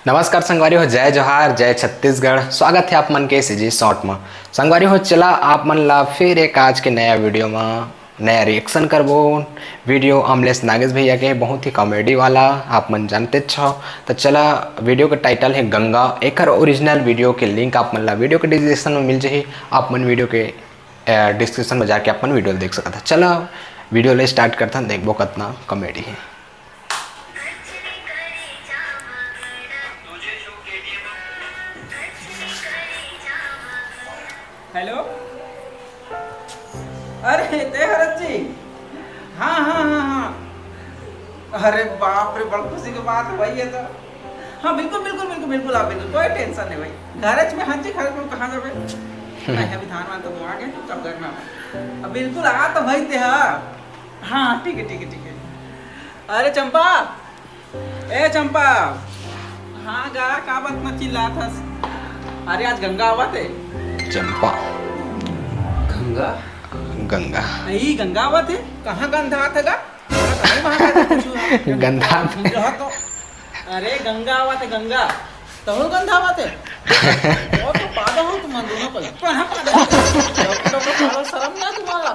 नमस्कार संगवारी हो, जय जोहार, जय छत्तीसगढ़। स्वागत है आप मन के सीजी शॉर्ट में। संगवारी हो, चला आप मन ला फिर एक आज के नया वीडियो में नया रिएक्शन करबो। वीडियो अमलेश नागेश भैया के बहुत ही कॉमेडी वाला, आप मन जानते छो। तो चला, वीडियो का टाइटल है गंगा। एक ओरिजिनल वीडियो के लिंक आप मन ला वीडियो के डिस्क्रिप्शन में मिल जाही। आप मन वीडियो के डिस्क्रिप्शन में जाके अपन वीडियो देख सकता। चला वीडियो ले स्टार्ट करता, देखबो कितना कॉमेडी है। हेलो, अरे ते हरत जी, हाँ, अरे बाप रे, बड़ खुशी की बात है भाई। ये तो हाँ, बिल्कुल आप बिल्कुल कोई टेंशन नहीं भाई। घरच में हंची खरच में कहाँ जाबे? नहीं अभी धान वान तो आ गए, तब करना अब बिल्कुल आ तो भाई ते। हाँ ठीक है। अरे चंपा, ए चंपा, हाँ गा का बात में चिल्ला था? अरे आज गंगा आवत है। चंपा गंगा नहीं, गंगा आवत है। कहाँ गंधा आत है गा? गंधा तो अरे गंगा आवत है, गंगा तो गंधा आवत है। वो तो पागल हो तुम दोनों को। डॉक्टर शर्म ना तुम्हारा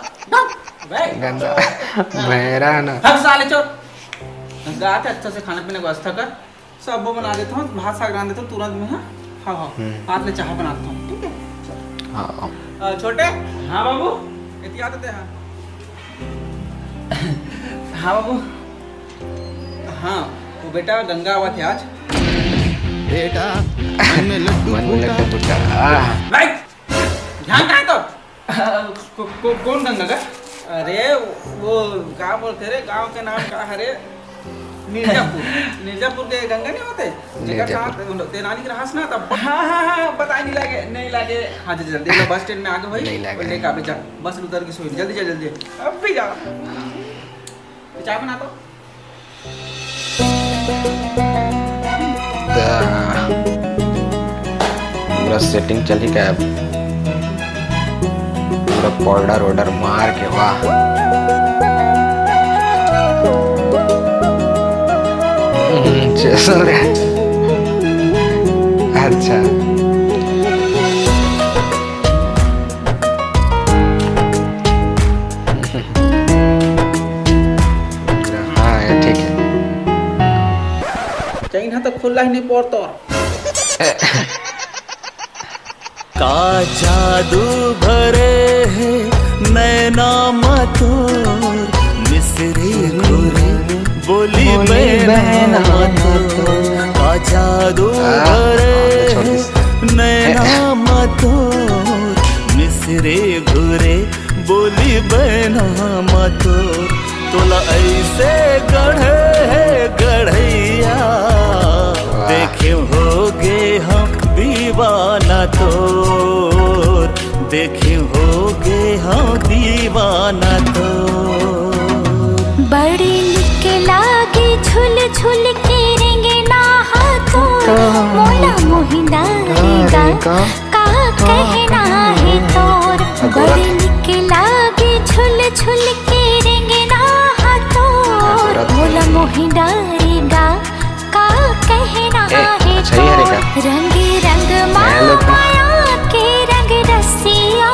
गंदा मेरा ना। हम साले चोर। गंगा आते, अच्छा से खाने पीने की व्यवस्था कर, सब वो बना देता हूँ, भात साग बना देता हूँ तुरंत में। हाँ हाथ में चाह बनाता हूँ, ठीक है? हाँ छोटे। हाँ बाबू, इतनी आदत है। हाँ बाबू, हाँ वो बेटा गंगा आवा थे आज। बेटा मन में लड्डू फूटा। ध्यान कहाँ तो? कौन गंगा का? अरे वो क्या बोलते रे, गांव के नाम क्या है रे? मिर्जापुर के गंगा नहीं होते? तेरे नानी के रहस ना तब। हाँ बताए नहीं लगे। हाँ जल्दी बस स्टैंड में आ गए भाई। लेके आप जा, बस उतर के सोई। जल्दी अब भी जा। चाय बना दो। पूरा सेटिंग चली क्या? पूरा पाउडर ऑर्डर मार के वाह। चल रहा है। अच्छा हाँ ठीक है। चाइना तो खुला ही नहीं पड़ता। का जादू भरे है नैना मतोर, मिसरी घुरे बोली बहना का जादू भरे है नैना मतोर, मिसरी घुरे बोली बहना मतोर। तोला ऐसे गढ़ैया देखे होगे हम दीवाना तोर, देखे होगे हम दीवाना तोर। बड़ी निक लागे झुल के रेंगे ना हाथों, मोला मोहिंदा का कहना है तोर। बड़ी निक लागे झुल के रेंगे ना हाथों, मोला मोहिंदा का कहना है तोर। रंग माया के रंग रसिया,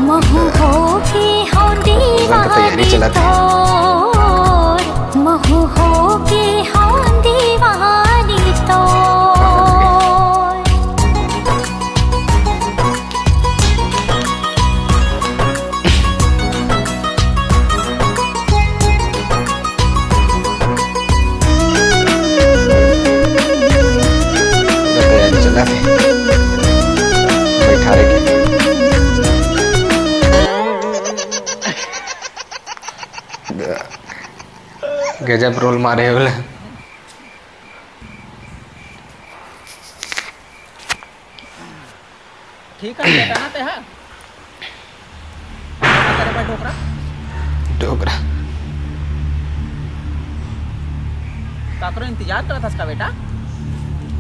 महू हो के हम दीवानी तोर, महू हो के हम दीवानी तोर। बैठा रहे गजब रोल मारे बोले। ठीक है बेटा, ना ते है तेरे पे डोगरा का करो, इंतजार कर था इसका बेटा।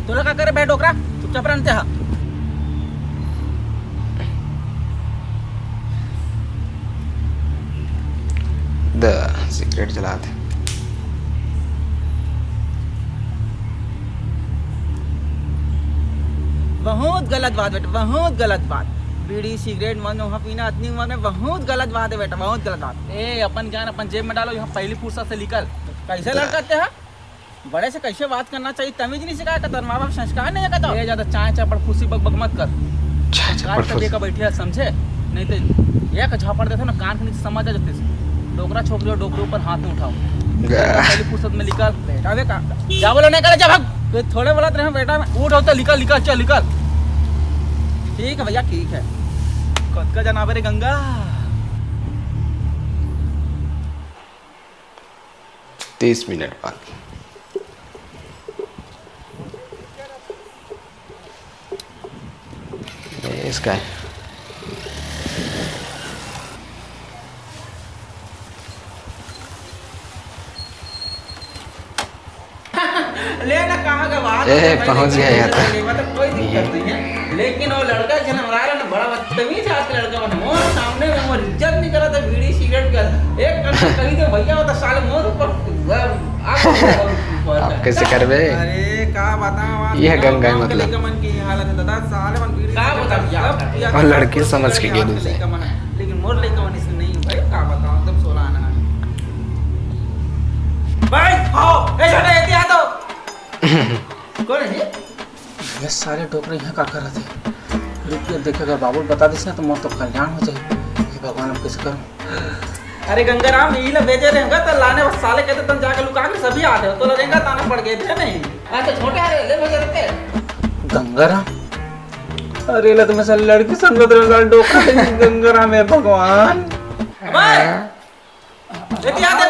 तोला का करे बैठ डोकरा, चुपचाप रहते हा। सिगरेट जला दे। बहुत गलत बात बेटा, बहुत गलत बात। बीड़ी सिगरेट मन वहाँ पीना इतनी उम्र में बहुत गलत बात है बेटा, बहुत गलत बात। ए अपन ज्ञान अपन जेब में डालो, यहाँ पहली फुर्सत से निकल। कैसे लड़कते हैं बड़े से, कैसे बात करना चाहिए, तमीज नहीं सिखाया कर, माँ बाप संस्कार नहीं है। ये ज्यादा चाय चाय पर खुशी बक बक मत कर, संस्कार से का बैठे समझे, नहीं तो एक झापड़ देते ना कान के नीचे समझ आ जाते। डोकरा छोकरी और डोकरे ऊपर हाथ में उठाओ, पहली फुर्सत में निकल बेटा। वे का क्या बोलो नहीं करे, जा भाग, थोड़े बोला रहे बेटा, उठ होता निकल निकल, चल निकल। ठीक है भैया, ठीक है। कद का जनाब रे गंगा। 30 मिनट बाद इसका है। लेना कहाँ का बात पहुंच गया यहाँ तक। मतलब कोई दिक्कत नहीं है, लेकिन वो लड़का जन्म रहा है ना, बड़ा बदतमीज है आज का लड़का बना। मोर सामने में वो इज्जत नहीं करा था, बीड़ी सिगरेट का एक कहीं कहीं तो भैया होता साले मोर ऊपर आप कैसे करबे। अरे का बताऊं, ये गंगा मतलब मन की हालत है दादा, साले मन बीड़ी का बता और लड़की समझ के गेलू से, लेकिन मोर लड़का मन इसलिए नहीं भाई, का बताऊं तब 16 आना भाई। आओ ए छोटे ये आ तो कौन है ये सारे डोकरे यहाँ का कर रहे थे। रुकिए देखेगा, बाबू बता दिस ना तो मोर तो कल्याण हो जाए। हे भगवान, अब कैसे करूं। अरे गंगाराम यही ना भेजे रहेगा तो लाने बस साले कहते तुम जाके लुका के सभी आते हो तो लगेगा ताना पड़ गए थे नहीं। अच्छा छोटे आ रहे ले भेजे रहते गंगाराम, अरे ले तुम्हें साले लड़की संगत रे डोकरा गंगाराम है भगवान। भाई ये याद है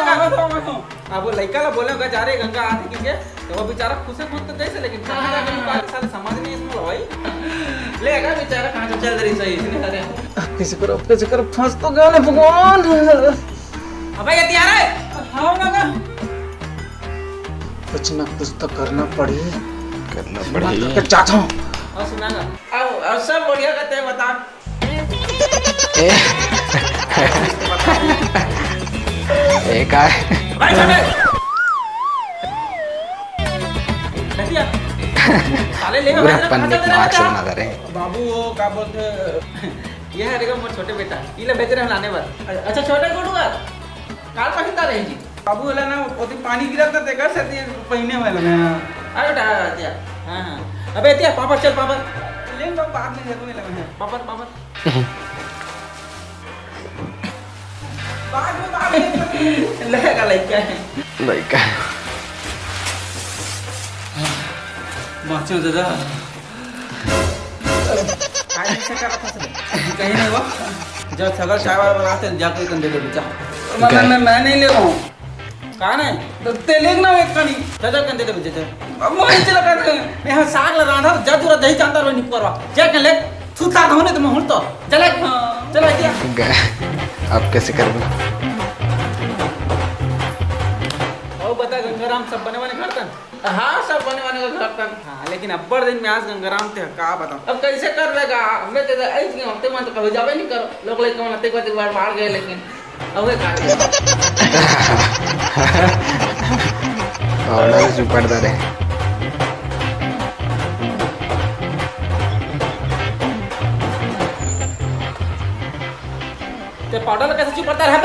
अब वो लड़का ला बोले होगा जा रहे गंगा आते कीजिए, तो वो बेचारा खुश है खुद तो जैसे, लेकिन कहां जाके लुका के साले समझ नहीं इसमें भाई लेगा बेचारा कहां से चल रही सही इसने। अरे कैसे करो फंस तो गया भगवान। अबे ये तैयार है हां ना कुछ ना कुछ तो करना पड़ेगा, करना पड़ेगा। चाहता हूँ और सुनागा अब सब बढ़िया कहते हैं बता। एक है भाई छोटे देखिए साले लेगा पूरा भाई पन्ने की मार्क्स बना दे रहे बाबू वो क्या बोलते ये है देखो मोर छोटे बेटा ये ले बेच रहे हैं लाने पर। अच्छा छोटे गुडुआ काल पहनता रहे जी बाबू वाला ना ओती पानी गिरत त देकर से पहिने वाला ना। अरे बेटा दिया हां हां अबे दिया पापा चल पापा ले लो बाद में जरूर लगे हैं पापा पापा बाद में लेगा लड़का है लड़का बाँचो दादा आज से क्या था कहीं नहीं हुआ जब सगर चाय वाला बनाते जाके कंधे पे बिछा मैं नहीं ले रहा हूँ कहाँ है तो तेलेग ना एक कनी दादा कंधे पे बिछे अब मैं चला कर यहाँ साग लगा था जब पूरा दही जानता रहो निपर वा जा के ले तू साथ होने तो मैं हूँ तो चला चला दिया अब कैसे करूँ। और बता गंगाराम सब बने बने घर तन हाँ सब बने बने का घर तन हाँ लेकिन अब्बर दिन में आज गंगाराम थे का बताओ अब कैसे कर लेगा हमें तो ऐसे हफ्ते में तो कभी जावे नहीं करो लोग लेके मन अते को बार मार गए लेकिन अब वे काट और सुपर दारे ते पाउडर कैसे चुपड़ता रहे